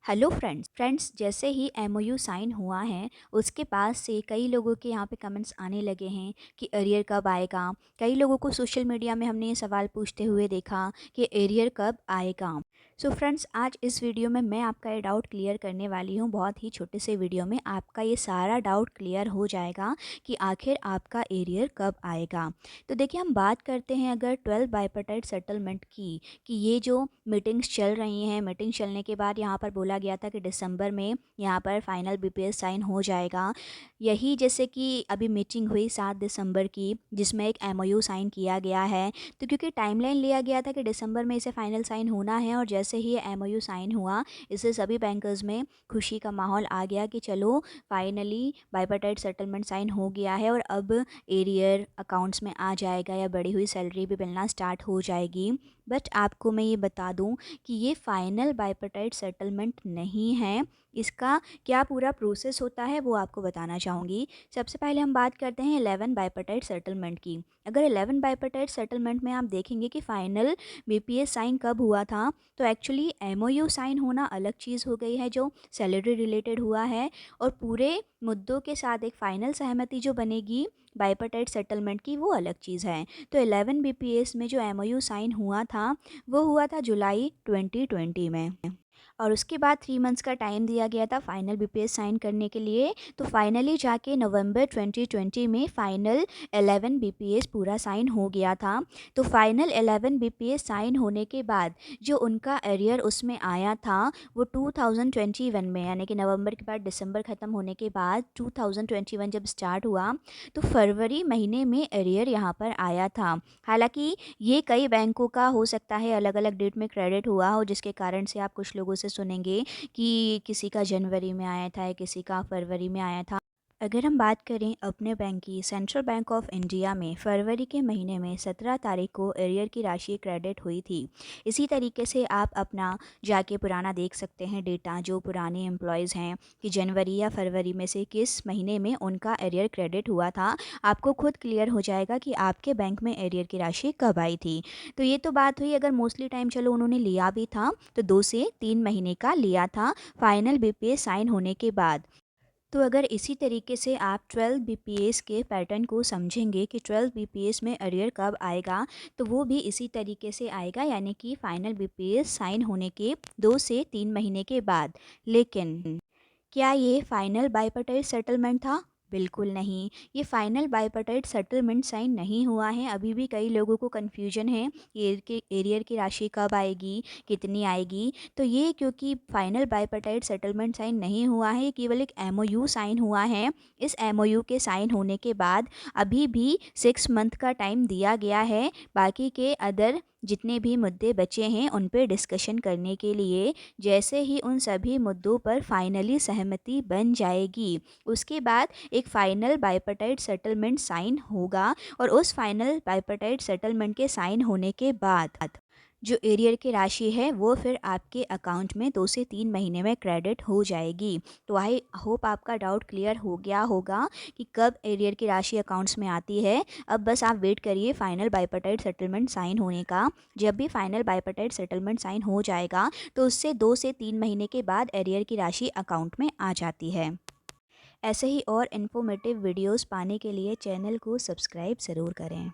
Hello friends जैसे ही MOU sign हुआ है उसके बाद से कई लोगों के यहाँ पे कमेंट्स आने लगे हैं कि एरियर कब आएगा। कई लोगों को सोशल मीडिया में हमने ये सवाल पूछते हुए देखा कि एरियर कब आएगा। सो फ्रेंड्स, आज इस वीडियो में मैं आपका ये डाउट क्लियर करने वाली हूँ। बहुत ही छोटे से वीडियो में आपका ये सारा डाउट क्लियर हो जाएगा कि आखिर आपका एरियर कब आएगा। तो देखिए, हम बात करते हैं अगर 12 बाइपर्टाइट सेटलमेंट की, कि ये जो मीटिंग्स चल रही हैं, मीटिंग चलने के बाद यहाँ पर बोला गया था कि दिसंबर में यहाँ पर फाइनल बीपीएस साइन हो जाएगा। यही जैसे कि अभी मीटिंग हुई 7 दिसंबर की, जिसमें एक एमओयू साइन किया गया है। तो क्योंकि टाइमलाइन लिया गया था कि दिसंबर में इसे फाइनल साइन होना है, और जैसे ही ये एमओयू साइन हुआ, इससे सभी बैंकर्स में खुशी का माहौल आ गया कि चलो फाइनली बाइपर्टाइट सेटलमेंट साइन हो गया है और अब एरियर अकाउंट्स में आ जाएगा या बढ़ी हुई सैलरी भी मिलना स्टार्ट हो जाएगी। बट आपको मैं ये बता दूं कि ये फाइनल बाइपर्टाइट सेटलमेंट नहीं है। इसका क्या पूरा प्रोसेस होता है वो आपको बताना चाहूँगी। सबसे पहले हम बात करते हैं 11 बाइपर्टाइट सेटलमेंट की। अगर 11 बाइपर्टाइट सेटलमेंट में आप देखेंगे कि फाइनल बीपीएस साइन कब हुआ था, तो एक्चुअली एमओयू साइन होना अलग चीज़ हो गई है जो सैलरी रिलेटेड हुआ है, और पूरे मुद्दों के साथ एक फाइनल सहमति जो बनेगी बाइपर्टाइट सेटलमेंट की, वो अलग चीज़ है। तो 11 बीपीएस में जो एमओयू साइन हुआ था वो हुआ था जुलाई 2020 में, और उसके बाद 3 मंथ्स का टाइम दिया गया था फाइनल बीपीएस साइन करने के लिए। तो फाइनली जाके नवंबर 2020 में फाइनल 11 बीपीएस पूरा साइन हो गया था। तो फाइनल 11 बीपीएस साइन होने के बाद जो उनका एरियर उसमें आया था वो 2021 में, यानी कि नवंबर के बाद दिसंबर ख़त्म होने के बाद 2021 जब स्टार्ट हुआ, तो फरवरी महीने में एरियर यहाँ पर आया था। हालांकि ये कई बैंकों का हो सकता है अलग अलग डेट में क्रेडिट हुआ हो, जिसके कारण से आप कुछ लोगों से सुनेंगे कि किसी का जनवरी में आया था, किसी का फरवरी में आया था। अगर हम बात करें अपने बैंक की, सेंट्रल बैंक ऑफ इंडिया में फरवरी के महीने में 17 तारीख को एरियर की राशि क्रेडिट हुई थी। इसी तरीके से आप अपना जाके पुराना देख सकते हैं डेटा, जो पुराने एम्प्लॉयज़ हैं कि जनवरी या फरवरी में से किस महीने में उनका एरियर क्रेडिट हुआ था। आपको खुद क्लियर हो जाएगा कि आपके बैंक में एरियर की राशि कब आई थी। तो ये तो बात हुई अगर मोस्टली टाइम चलो उन्होंने लिया भी था तो 2 से 3 महीने का लिया था फाइनल बीपीएस साइन होने के बाद। तो अगर इसी तरीके से आप 12 बीपीएस के पैटर्न को समझेंगे कि 12 बीपीएस में अरियर कब आएगा, तो वो भी इसी तरीके से आएगा, यानी कि फाइनल बीपीएस साइन होने के 2 से 3 महीने के बाद। लेकिन क्या ये फाइनल बाइपर्टाइट सेटलमेंट था? बिल्कुल नहीं। ये फाइनल बाइपर्टाइट सेटलमेंट साइन नहीं हुआ है। अभी भी कई लोगों को कन्फ्यूजन है कि एरियर की राशि कब आएगी, कितनी आएगी। तो ये क्योंकि फाइनल बाइपर्टाइट सेटलमेंट साइन नहीं हुआ है, ये केवल एक एमओयू साइन हुआ है। इस एमओयू के साइन होने के बाद अभी भी 6 मंथ का टाइम दिया गया है बाकी के अदर जितने भी मुद्दे बचे हैं उन पे डिस्कशन करने के लिए। जैसे ही उन सभी मुद्दों पर फाइनली सहमति बन जाएगी, उसके बाद एक फाइनल बाइपर्टाइट सेटलमेंट साइन होगा, और उस फाइनल बाइपर्टाइट सेटलमेंट के साइन होने के बाद जो एरियर की राशि है वो फिर आपके अकाउंट में 2 से 3 महीने में क्रेडिट हो जाएगी। तो आई होप आपका डाउट क्लियर हो गया होगा कि कब एरियर की राशि अकाउंट्स में आती है। अब बस आप वेट करिए फाइनल बाइपर्टाइट सेटलमेंट साइन होने का। जब भी फाइनल बाइपर्टाइट सेटलमेंट साइन हो जाएगा तो उससे 2 से 3 महीने के बाद एरियर की राशि अकाउंट में आ जाती है। ऐसे ही और इन्फॉर्मेटिव वीडियोस पाने के लिए चैनल को सब्सक्राइब ज़रूर करें।